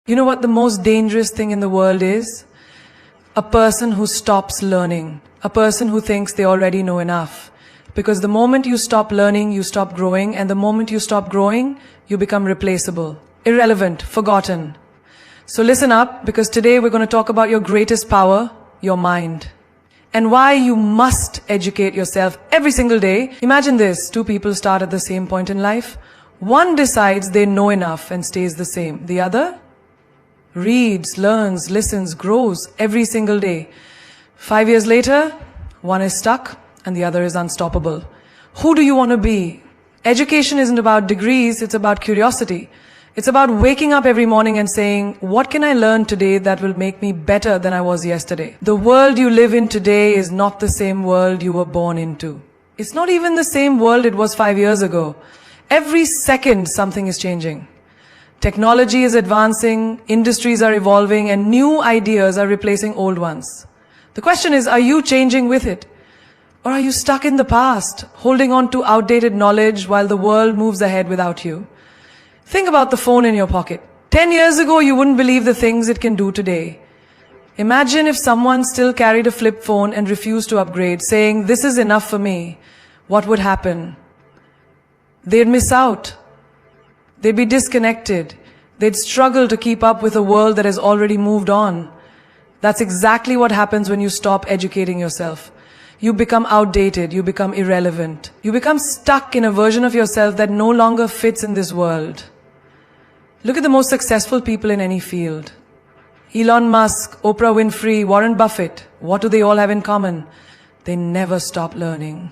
You know what the most dangerous thing in the world is? A person who stops learning. A person who thinks they already know enough. Because the moment you stop learning, you stop growing. And the moment you stop growing, you become replaceable, irrelevant, forgotten. So listen up, because today we're going to talk about your greatest power, your mind. And why you must educate yourself every single day. Imagine this, two people start at the same point in life. One decides they know enough and stays the same. The other reads, learns, listens, grows every single day. 5 years later, one is stuck and the other is unstoppable. Who do you want to be? Education isn't about degrees, it's about curiosity. It's about waking up every morning and saying, what can I learn today that will make me better than I was yesterday? The world you live in today is not the same world you were born into. It's not even the same world it was 5 years ago. Every second something is changing. Technology is advancing, industries are evolving, and new ideas are replacing old ones. The question is, are you changing with it? Or are you stuck in the past, holding on to outdated knowledge while the world moves ahead without you? Think about the phone in your pocket. 10 years ago, you wouldn't believe the things it can do today. Imagine if someone still carried a flip phone and refused to upgrade, saying, this is enough for me. What would happen? They'd miss out. They'd be disconnected. They'd struggle to keep up with a world that has already moved on. That's exactly what happens when you stop educating yourself. You become outdated, you become irrelevant. You become stuck in a version of yourself that no longer fits in this world. Look at the most successful people in any field. Elon Musk, Oprah Winfrey, Warren Buffett. What do they all have in common? They never stop learning.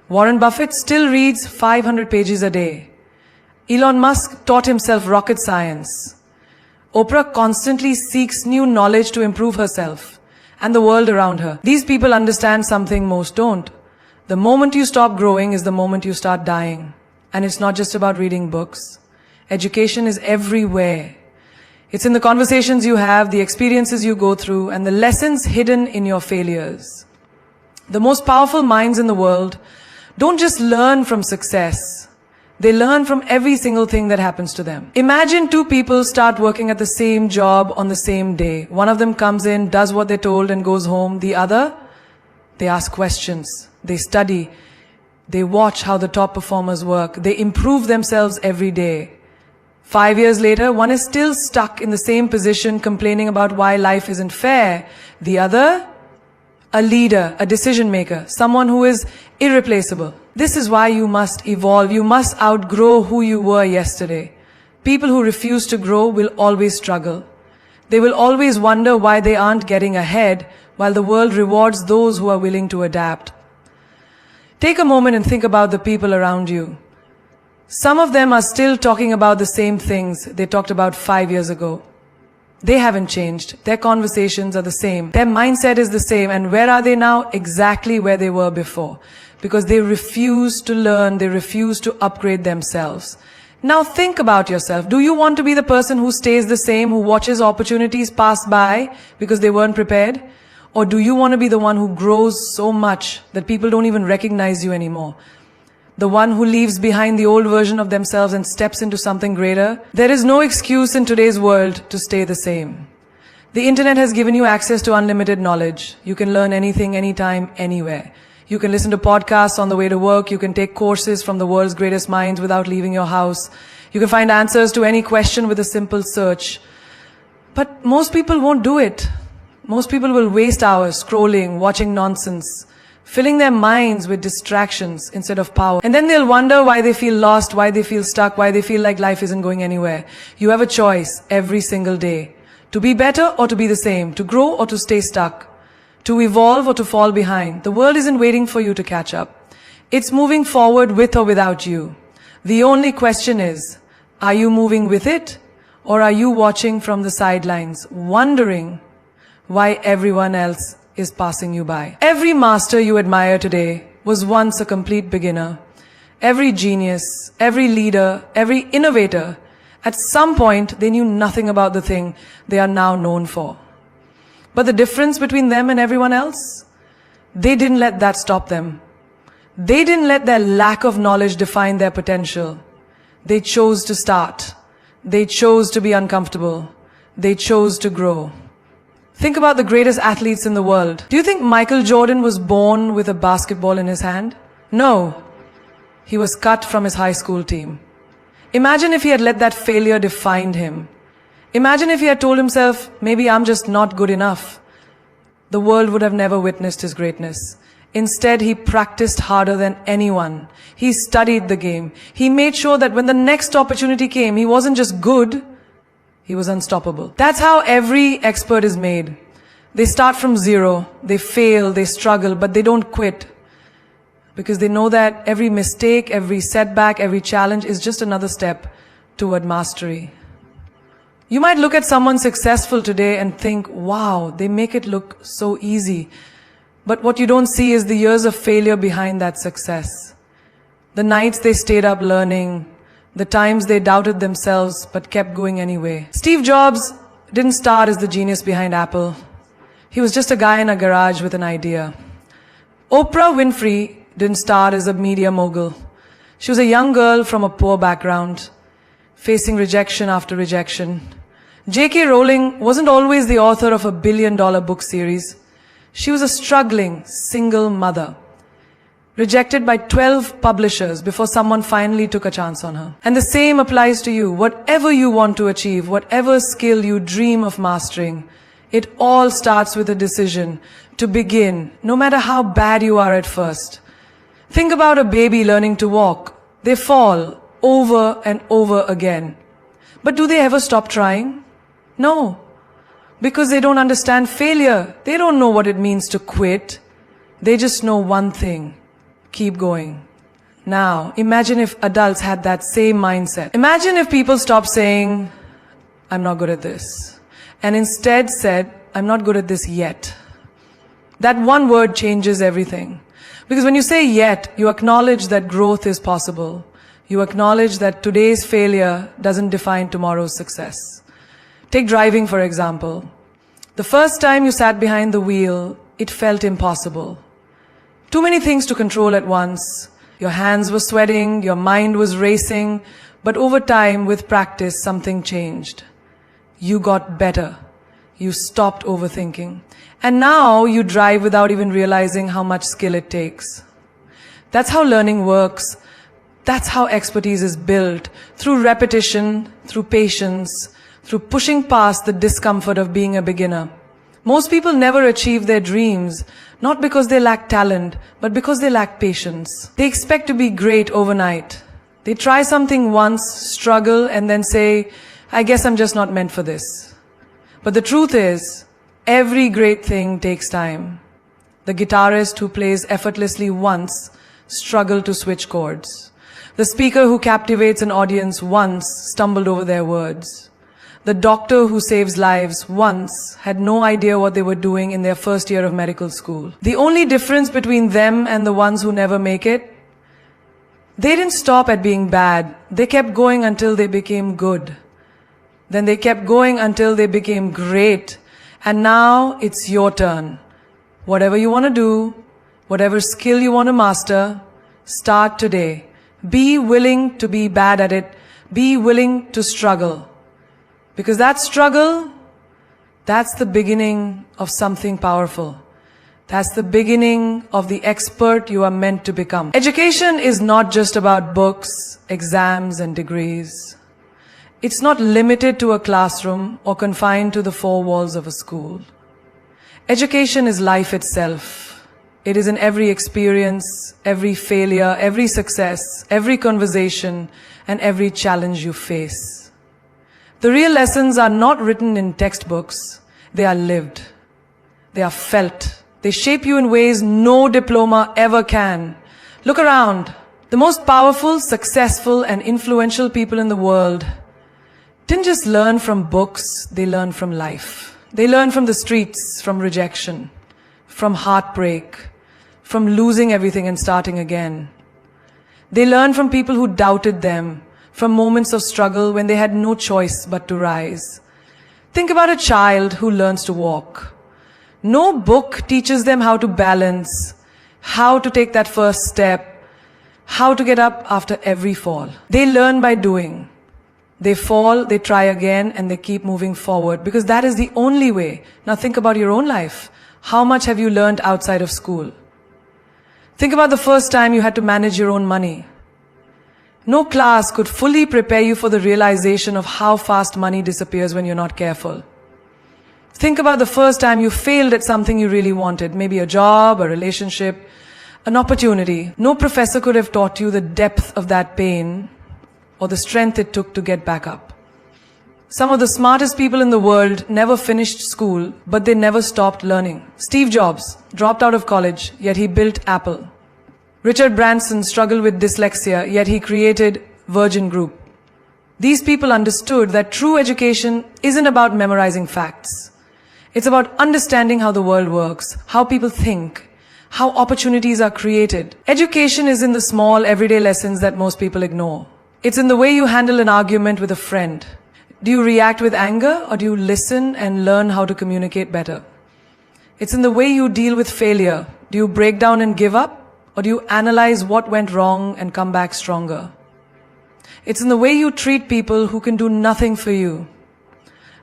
Warren Buffett still reads 500 pages a day. Elon Musk taught himself rocket science. Oprah constantly seeks new knowledge to improve herself and the world around her. These people understand something most don't. The moment you stop growing is the moment you start dying. And it's not just about reading books. Education is everywhere. It's in the conversations you have, the experiences you go through, and the lessons hidden in your failures. The most powerful minds in the world don't just learn from success. They learn from every single thing that happens to them. Imagine two people start working at the same job on the same day. One of them comes in, does what they're told and goes home. The other, they ask questions. They study. They watch how the top performers work. They improve themselves every day. 5 years later, one is still stuck in the same position, complaining about why life isn't fair. The other, a leader, a decision maker, someone who is irreplaceable. This is why you must evolve. You must outgrow who you were yesterday. People who refuse to grow will always struggle. They will always wonder why they aren't getting ahead, while the world rewards those who are willing to adapt. Take a moment and think about the people around you. Some of them are still talking about the same things they talked about 5 years ago. They haven't changed. Their conversations are the same. Their mindset is the same. And where are they now? Exactly where they were before. Because they refuse to learn, they refuse to upgrade themselves. Now think about yourself. Do you want to be the person who stays the same, who watches opportunities pass by because they weren't prepared? Or do you want to be the one who grows so much that people don't even recognize you anymore? The one who leaves behind the old version of themselves and steps into something greater? There is no excuse in today's world to stay the same. The internet has given you access to unlimited knowledge. You can learn anything, anytime, anywhere. You can listen to podcasts on the way to work. You can take courses from the world's greatest minds without leaving your house. You can find answers to any question with a simple search. But most people won't do it. Most people will waste hours scrolling, watching nonsense, filling their minds with distractions instead of power. And then they'll wonder why they feel lost, why they feel stuck, why they feel like life isn't going anywhere. You have a choice every single day. To be better or to be the same. To grow or to stay stuck. To evolve or to fall behind. The world isn't waiting for you to catch up. It's moving forward with or without you. The only question is, are you moving with it? Or are you watching from the sidelines, wondering why everyone else is passing you by? Every master you admire today was once a complete beginner. Every genius, every leader, every innovator, at some point they knew nothing about the thing they are now known for. But the difference between them and everyone else? They didn't let that stop them. They didn't let their lack of knowledge define their potential. They chose to start. They chose to be uncomfortable. They chose to grow. Think about the greatest athletes in the world. Do you think Michael Jordan was born with a basketball in his hand? No. He was cut from his high school team. Imagine if he had let that failure define him. Imagine if he had told himself, maybe I'm just not good enough. The world would have never witnessed his greatness. Instead, he practiced harder than anyone. He studied the game. He made sure that when the next opportunity came, he wasn't just good, he was unstoppable. That's how every expert is made. They start from zero, they fail, they struggle, but they don't quit. Because they know that every mistake, every setback, every challenge is just another step toward mastery. You might look at someone successful today and think, wow, they make it look so easy. But what you don't see is the years of failure behind that success. The nights they stayed up learning, the times they doubted themselves but kept going anyway. Steve Jobs didn't start as the genius behind Apple. He was just a guy in a garage with an idea. Oprah Winfrey didn't start as a media mogul. She was a young girl from a poor background, facing rejection after rejection. J.K. Rowling wasn't always the author of a billion-dollar book series. She was a struggling single mother, rejected by 12 publishers before someone finally took a chance on her. And the same applies to you. Whatever you want to achieve, whatever skill you dream of mastering, it all starts with a decision to begin, no matter how bad you are at first. Think about a baby learning to walk. They fall over and over again. But do they ever stop trying? No. Because they don't understand failure. They don't know what it means to quit. They just know one thing. Keep going. Now, imagine if adults had that same mindset. Imagine if people stopped saying, I'm not good at this, and instead said, I'm not good at this yet. That one word changes everything. Because when you say yet, you acknowledge that growth is possible. You acknowledge that today's failure doesn't define tomorrow's success. Take driving, for example. The first time you sat behind the wheel, it felt impossible. Too many things to control at once. Your hands were sweating, your mind was racing, but over time, with practice, something changed. You got better. You stopped overthinking. And now you drive without even realizing how much skill it takes. That's how learning works. That's how expertise is built. Through repetition, through patience, through pushing past the discomfort of being a beginner. Most people never achieve their dreams, not because they lack talent, but because they lack patience. They expect to be great overnight. They try something once, struggle, and then say, I guess I'm just not meant for this. But the truth is, every great thing takes time. The guitarist who plays effortlessly once struggled to switch chords. The speaker who captivates an audience once stumbled over their words. The doctor who saves lives once had no idea what they were doing in their first year of medical school. The only difference between them and the ones who never make it, they didn't stop at being bad. They kept going until they became good. Then they kept going until they became great. And now it's your turn. Whatever you want to do, whatever skill you want to master, start today. Be willing to be bad at it. Be willing to struggle. Because that struggle, that's the beginning of something powerful. That's the beginning of the expert you are meant to become. Education is not just about books, exams, and degrees. It's not limited to a classroom or confined to the four walls of a school. Education is life itself. It is in every experience, every failure, every success, every conversation, and every challenge you face. The real lessons are not written in textbooks. They are lived. They are felt. They shape you in ways no diploma ever can. Look around. The most powerful, successful, and influential people in the world didn't just learn from books, they learned from life. They learned from the streets, from rejection, from heartbreak, from losing everything and starting again. They learned from people who doubted them, from moments of struggle when they had no choice but to rise. Think about a child who learns to walk. No book teaches them how to balance, how to take that first step, how to get up after every fall. They learn by doing. They fall, they try again, and they keep moving forward because that is the only way. Now think about your own life. How much have you learned outside of school? Think about the first time you had to manage your own money. No class could fully prepare you for the realization of how fast money disappears when you're not careful. Think about the first time you failed at something you really wanted, maybe a job, a relationship, an opportunity. No professor could have taught you the depth of that pain or the strength it took to get back up. Some of the smartest people in the world never finished school, but they never stopped learning. Steve Jobs dropped out of college, yet he built Apple. Richard Branson struggled with dyslexia, yet he created Virgin Group. These people understood that true education isn't about memorizing facts. It's about understanding how the world works, how people think, how opportunities are created. Education is in the small, everyday lessons that most people ignore. It's in the way you handle an argument with a friend. Do you react with anger, or do you listen and learn how to communicate better? It's in the way you deal with failure. Do you break down and give up, or do you analyze what went wrong and come back stronger? It's in the way you treat people who can do nothing for you.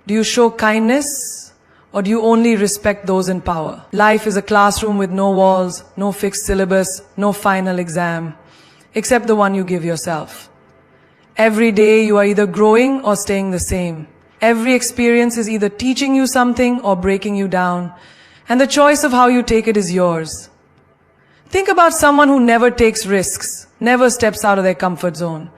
Do you show kindness, or do you only respect those in power? Life is a classroom with no walls, no fixed syllabus, no final exam, except the one you give yourself. Every day you are either growing or staying the same. Every experience is either teaching you something or breaking you down, and the choice of how you take it is yours. Think about someone who never takes risks, never steps out of their comfort zone.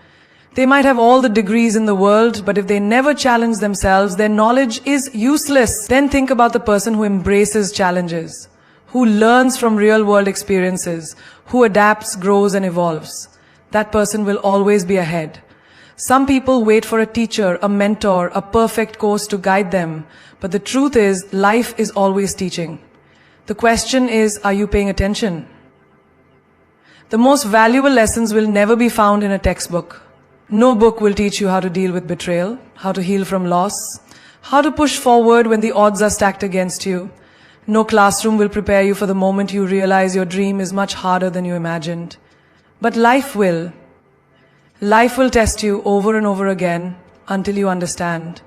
They might have all the degrees in the world, but if they never challenge themselves, their knowledge is useless. Then think about the person who embraces challenges, who learns from real-world experiences, who adapts, grows, and evolves. That person will always be ahead. Some people wait for a teacher, a mentor, a perfect course to guide them, but the truth is, life is always teaching. The question is, are you paying attention? The most valuable lessons will never be found in a textbook. No book will teach you how to deal with betrayal, how to heal from loss, how to push forward when the odds are stacked against you. No classroom will prepare you for the moment you realize your dream is much harder than you imagined. But life will. Life will test you over and over again until you understand.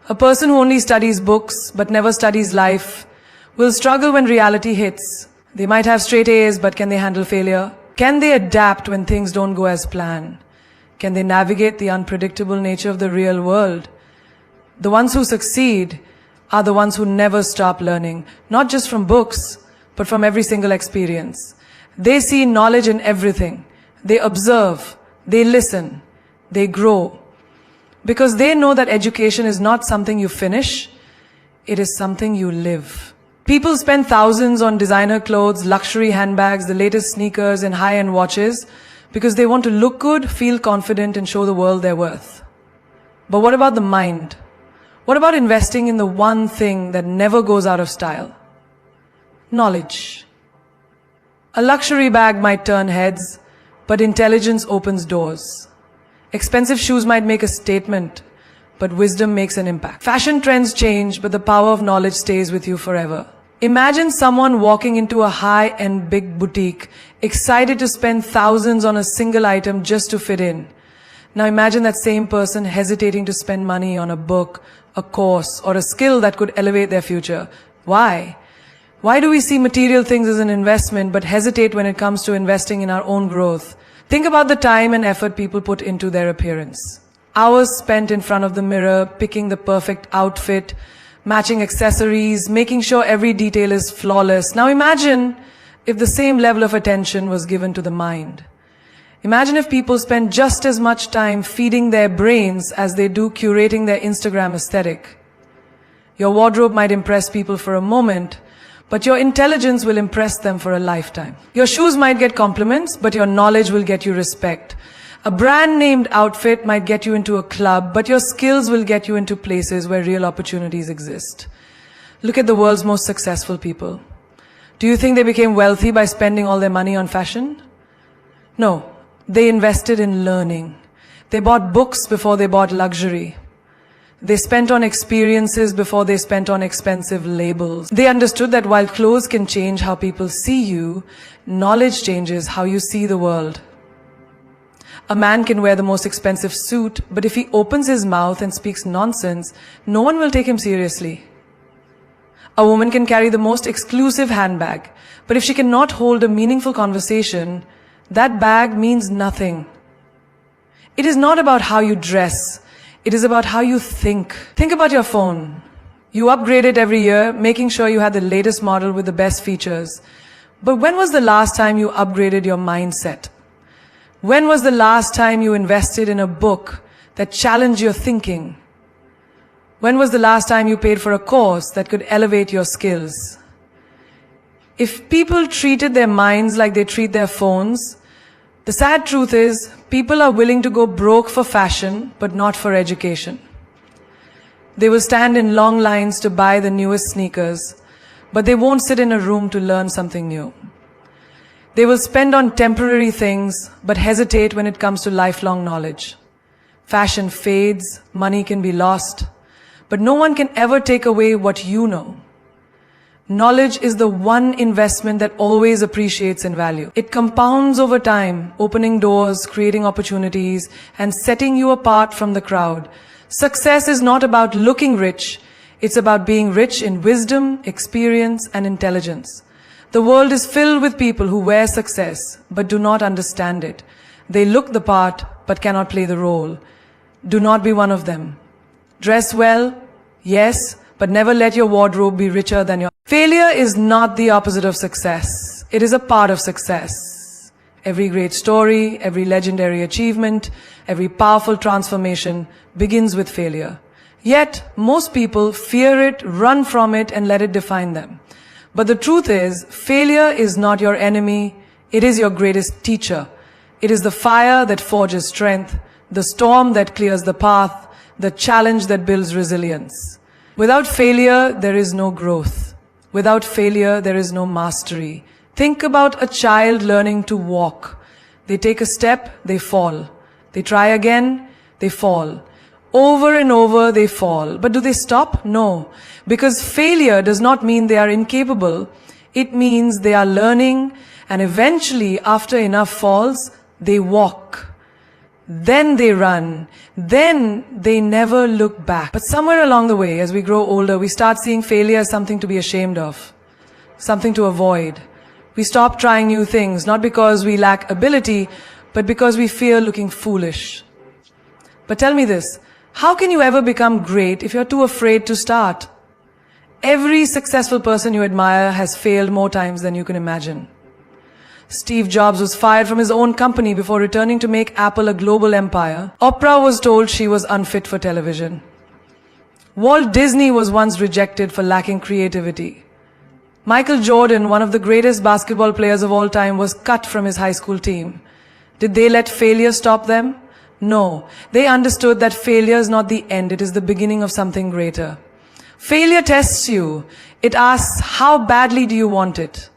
A person who only studies books but never studies life will struggle when reality hits. They might have straight A's, but can they handle failure? Can they adapt when things don't go as planned? Can they navigate the unpredictable nature of the real world? The ones who succeed are the ones who never stop learning, not just from books, but from every single experience. They see knowledge in everything. They observe. They listen, they grow, because they know that education is not something you finish, it is something you live. People spend thousands on designer clothes, luxury handbags, the latest sneakers, and high-end watches because they want to look good, feel confident, and show the world their worth. But what about the mind? What about investing in the one thing that never goes out of style? Knowledge. A luxury bag might turn heads, but intelligence opens doors. Expensive shoes might make a statement, but wisdom makes an impact. Fashion trends change, but the power of knowledge stays with you forever. Imagine someone walking into a high-end big boutique, excited to spend thousands on a single item just to fit in. Now imagine that same person hesitating to spend money on a book, a course, or a skill that could elevate their future. Why? Why do we see material things as an investment but hesitate when it comes to investing in our own growth? Think about the time and effort people put into their appearance. Hours spent in front of the mirror, picking the perfect outfit, matching accessories, making sure every detail is flawless. Now imagine if the same level of attention was given to the mind. Imagine if people spend just as much time feeding their brains as they do curating their Instagram aesthetic. Your wardrobe might impress people for a moment, but your intelligence will impress them for a lifetime. Your shoes might get compliments, but your knowledge will get you respect. A brand-named outfit might get you into a club, but your skills will get you into places where real opportunities exist. Look at the world's most successful people. Do you think they became wealthy by spending all their money on fashion? No, they invested in learning. They bought books before they bought luxury. They spent on experiences before they spent on expensive labels. They understood that while clothes can change how people see you, knowledge changes how you see the world. A man can wear the most expensive suit, but if he opens his mouth and speaks nonsense, no one will take him seriously. A woman can carry the most exclusive handbag, but if she cannot hold a meaningful conversation, that bag means nothing. It is not about how you dress. It is about how you think. Think about your phone. You upgrade it every year, making sure you have the latest model with the best features. But when was the last time you upgraded your mindset? When was the last time you invested in a book that challenged your thinking? When was the last time you paid for a course that could elevate your skills? If people treated their minds like they treat their phones, the sad truth is, people are willing to go broke for fashion, but not for education. They will stand in long lines to buy the newest sneakers, but they won't sit in a room to learn something new. They will spend on temporary things, but hesitate when it comes to lifelong knowledge. Fashion fades, money can be lost, but no one can ever take away what you know. Knowledge is the one investment that always appreciates in value. It compounds over time, opening doors, creating opportunities, and setting you apart from the crowd. Success is not about looking rich. It's about being rich in wisdom, experience, and intelligence. The world is filled with people who wear success, but do not understand it. They look the part, but cannot play the role. Do not be one of them. Dress well, yes, but never let your wardrobe be richer than your... Failure is not the opposite of success. It is a part of success. Every great story, every legendary achievement, every powerful transformation begins with failure. Yet, most people fear it, run from it, and let it define them. But the truth is, failure is not your enemy. It is your greatest teacher. It is the fire that forges strength, the storm that clears the path, the challenge that builds resilience. Without failure, there is no growth. Without failure, there is no mastery. Think about a child learning to walk. They take a step, they fall. They try again, they fall. Over and over they fall. But do they stop? No. Because failure does not mean they are incapable. It means they are learning, and eventually, after enough falls, they walk. Then they run. Then they never look back. But somewhere along the way, as we grow older, we start seeing failure as something to be ashamed of, something to avoid. We stop trying new things, not because we lack ability, but because we fear looking foolish. But tell me this, how can you ever become great if you're too afraid to start? Every successful person you admire has failed more times than you can imagine. Steve Jobs was fired from his own company before returning to make Apple a global empire. Oprah was told she was unfit for television. Walt Disney was once rejected for lacking creativity. Michael Jordan, one of the greatest basketball players of all time, was cut from his high school team. Did they let failure stop them? No. They understood that failure is not the end, it is the beginning of something greater. Failure tests you. It asks, how badly do you want it?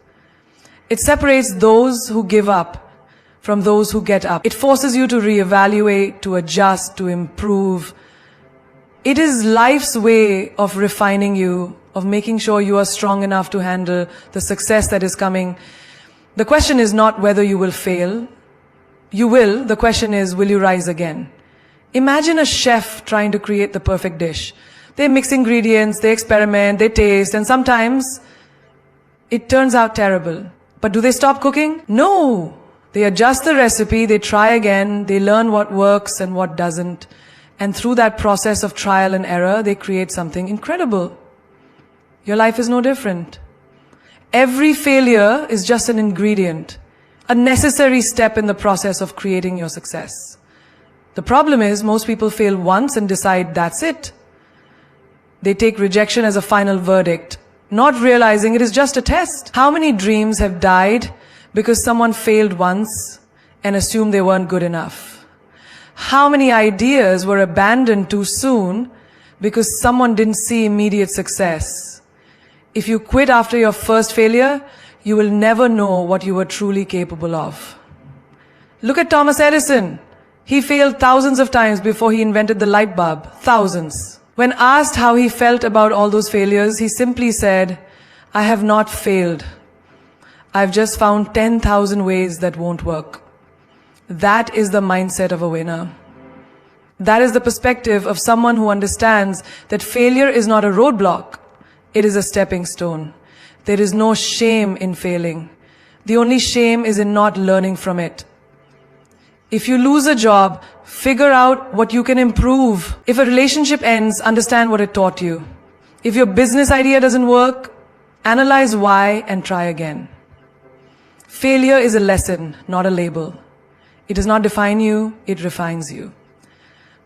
It separates those who give up from those who get up. It forces you to reevaluate, to adjust, to improve. It is life's way of refining you, of making sure you are strong enough to handle the success that is coming. The question is not whether you will fail. You will. The question is, will you rise again? Imagine a chef trying to create the perfect dish. They mix ingredients, they experiment, they taste, and sometimes it turns out terrible. But do they stop cooking? No. They adjust the recipe, they try again, they learn what works and what doesn't. And through that process of trial and error, they create something incredible. Your life is no different. Every failure is just an ingredient, a necessary step in the process of creating your success. The problem is, most people fail once and decide that's it. They take rejection as a final verdict, not realizing it is just a test. How many dreams have died because someone failed once and assumed they weren't good enough? How many ideas were abandoned too soon because someone didn't see immediate success? If you quit after your first failure, you will never know what you were truly capable of. Look at Thomas Edison. He failed thousands of times before he invented the light bulb. Thousands. When asked how he felt about all those failures, he simply said, I have not failed. I've just found 10,000 ways that won't work. That is the mindset of a winner. That is the perspective of someone who understands that failure is not a roadblock. It is a stepping stone. There is no shame in failing. The only shame is in not learning from it. If you lose a job, figure out what you can improve. If a relationship ends, understand what it taught you. If your business idea doesn't work, analyze why and try again. Failure is a lesson, not a label. It does not define you, it refines you.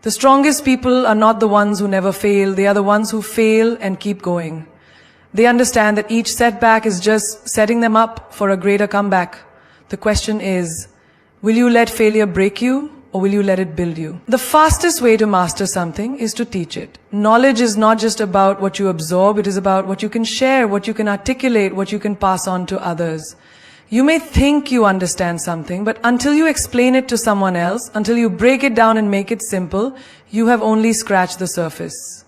The strongest people are not the ones who never fail, they are the ones who fail and keep going. They understand that each setback is just setting them up for a greater comeback. The question is, will you let failure break you or will you let it build you? The fastest way to master something is to teach it. Knowledge is not just about what you absorb, it is about what you can share, what you can articulate, what you can pass on to others. You may think you understand something, but until you explain it to someone else, until you break it down and make it simple, you have only scratched the surface.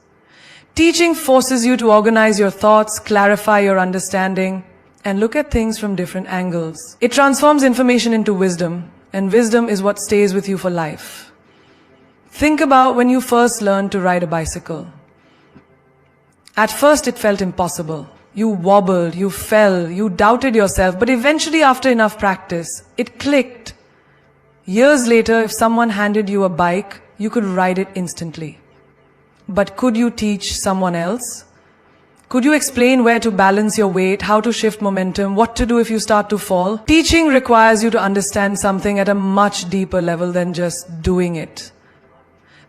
Teaching forces you to organize your thoughts, clarify your understanding, and look at things from different angles. It transforms information into wisdom, and wisdom is what stays with you for life. Think about when you first learned to ride a bicycle. At first it felt impossible. You wobbled, you fell, you doubted yourself, but eventually after enough practice, it clicked. Years later, if someone handed you a bike, you could ride it instantly. But could you teach someone else? Could you explain where to balance your weight, how to shift momentum, what to do if you start to fall? Teaching requires you to understand something at a much deeper level than just doing it.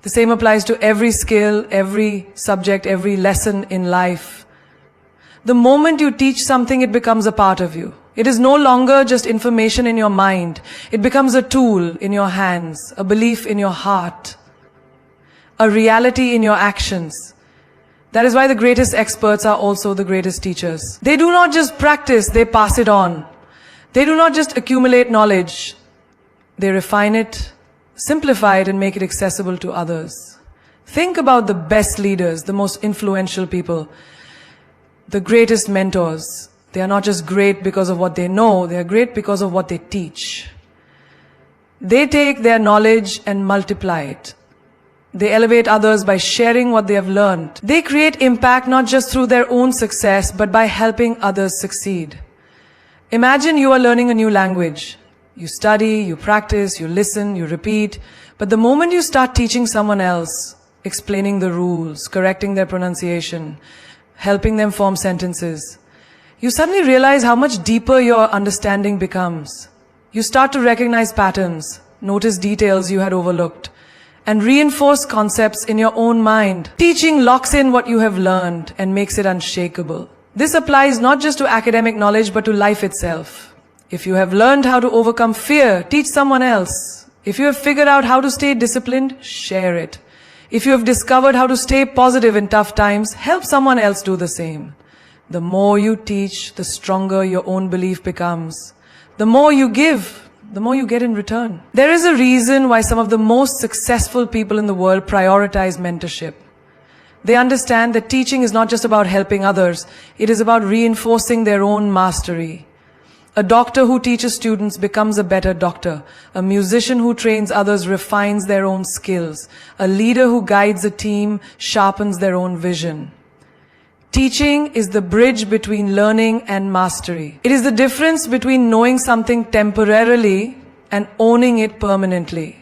The same applies to every skill, every subject, every lesson in life. The moment you teach something, it becomes a part of you. It is no longer just information in your mind. It becomes a tool in your hands, a belief in your heart, a reality in your actions. That is why the greatest experts are also the greatest teachers. They do not just practice, they pass it on. They do not just accumulate knowledge. They refine it, simplify it, and make it accessible to others. Think about the best leaders, the most influential people, the greatest mentors. They are not just great because of what they know, they are great because of what they teach. They take their knowledge and multiply it. They elevate others by sharing what they have learned. They create impact not just through their own success, but by helping others succeed. Imagine you are learning a new language. You study, you practice, you listen, you repeat. But the moment you start teaching someone else, explaining the rules, correcting their pronunciation, helping them form sentences, you suddenly realize how much deeper your understanding becomes. You start to recognize patterns, notice details you had overlooked, and reinforce concepts in your own mind. Teaching locks in what you have learned and makes it unshakable. This applies not just to academic knowledge but to life itself. If you have learned how to overcome fear, teach someone else. If you have figured out how to stay disciplined, share it. If you have discovered how to stay positive in tough times, help someone else do the same. The more you teach, the stronger your own belief becomes. The more you give, the more you get in return. There is a reason why some of the most successful people in the world prioritize mentorship. They understand that teaching is not just about helping others, it is about reinforcing their own mastery. A doctor who teaches students becomes a better doctor. A musician who trains others refines their own skills. A leader who guides a team sharpens their own vision. Teaching is the bridge between learning and mastery. It is the difference between knowing something temporarily and owning it permanently.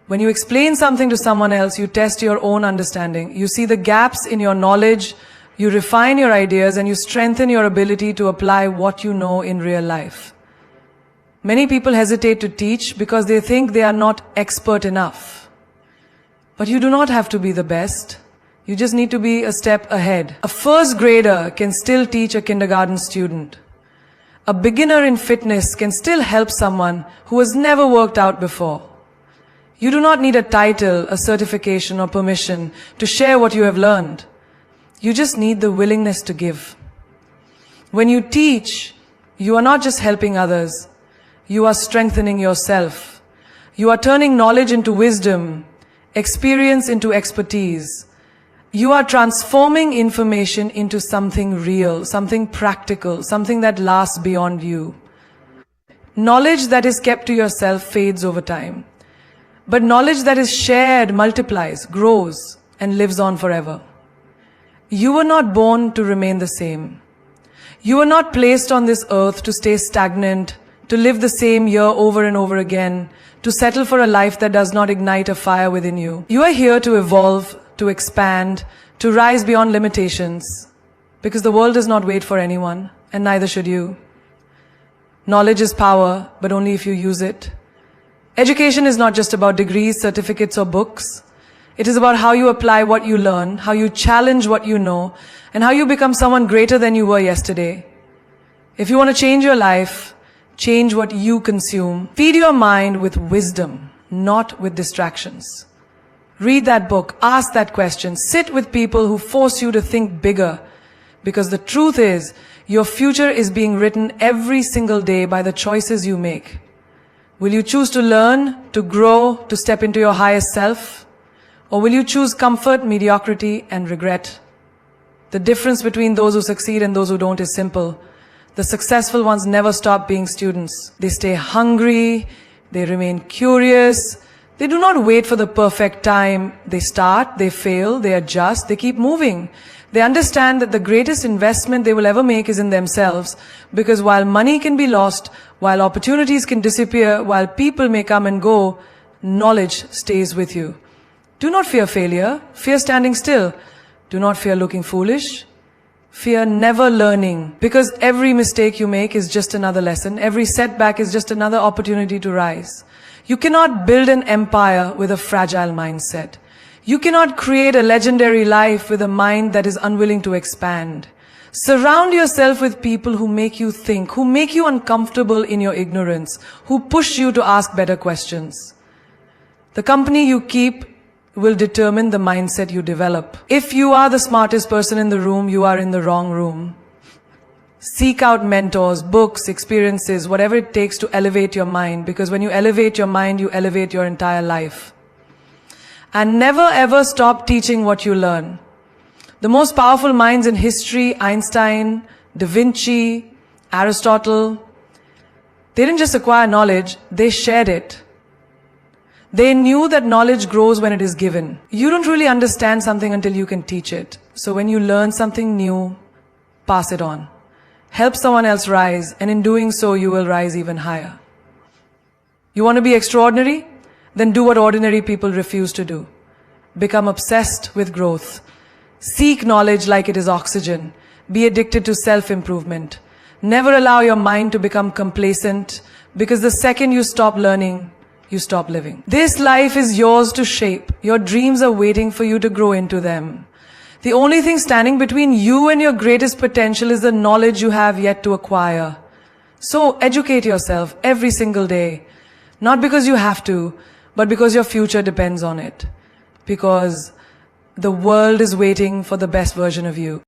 When you explain something to someone else, you test your own understanding. You see the gaps in your knowledge, you refine your ideas, and you strengthen your ability to apply what you know in real life. Many people hesitate to teach because they think they are not expert enough. But you do not have to be the best. You just need to be a step ahead. A first grader can still teach a kindergarten student. A beginner in fitness can still help someone who has never worked out before. You do not need a title, a certification, or permission to share what you have learned. You just need the willingness to give. When you teach, you are not just helping others. You are strengthening yourself. You are turning knowledge into wisdom, experience into expertise. You are transforming information into something real, something practical, something that lasts beyond you. Knowledge that is kept to yourself fades over time. But knowledge that is shared multiplies, grows, and lives on forever. You were not born to remain the same. You were not placed on this earth to stay stagnant, to live the same year over and over again, to settle for a life that does not ignite a fire within you. You are here to evolve, to expand, to rise beyond limitations, because the world does not wait for anyone, and neither should you. Knowledge is power, but only if you use it. Education is not just about degrees, certificates, or books. It is about how you apply what you learn, how you challenge what you know, and how you become someone greater than you were yesterday. If you want to change your life, change what you consume. Feed your mind with wisdom, not with distractions. Read that book, ask that question, sit with people who force you to think bigger. Because the truth is, your future is being written every single day by the choices you make. Will you choose to learn, to grow, to step into your highest self? Or will you choose comfort, mediocrity, and regret? The difference between those who succeed and those who don't is simple. The successful ones never stop being students. They stay hungry, they remain curious, they do not wait for the perfect time. They start, they fail, they adjust, they keep moving. They understand that the greatest investment they will ever make is in themselves, because while money can be lost, while opportunities can disappear, while people may come and go, knowledge stays with you. Do not fear failure, fear standing still. Do not fear looking foolish. Fear never learning, because every mistake you make is just another lesson. Every setback is just another opportunity to rise. You cannot build an empire with a fragile mindset. You cannot create a legendary life with a mind that is unwilling to expand. Surround yourself with people who make you think, who make you uncomfortable in your ignorance, who push you to ask better questions. The company you keep will determine the mindset you develop. If you are the smartest person in the room, you are in the wrong room. Seek out mentors, books, experiences, whatever it takes to elevate your mind, because when you elevate your mind, you elevate your entire life. And never ever stop teaching what you learn. The most powerful minds in history, Einstein, Da Vinci, Aristotle, they didn't just acquire knowledge, they shared it. They knew that knowledge grows when it is given. You don't really understand something until you can teach it. So when you learn something new, pass it on. Help someone else rise, and in doing so, you will rise even higher. You want to be extraordinary? Then do what ordinary people refuse to do. Become obsessed with growth. Seek knowledge like it is oxygen. Be addicted to self-improvement. Never allow your mind to become complacent, because the second you stop learning, you stop living. This life is yours to shape. Your dreams are waiting for you to grow into them. The only thing standing between you and your greatest potential is the knowledge you have yet to acquire. So educate yourself every single day. Not because you have to, but because your future depends on it. Because the world is waiting for the best version of you.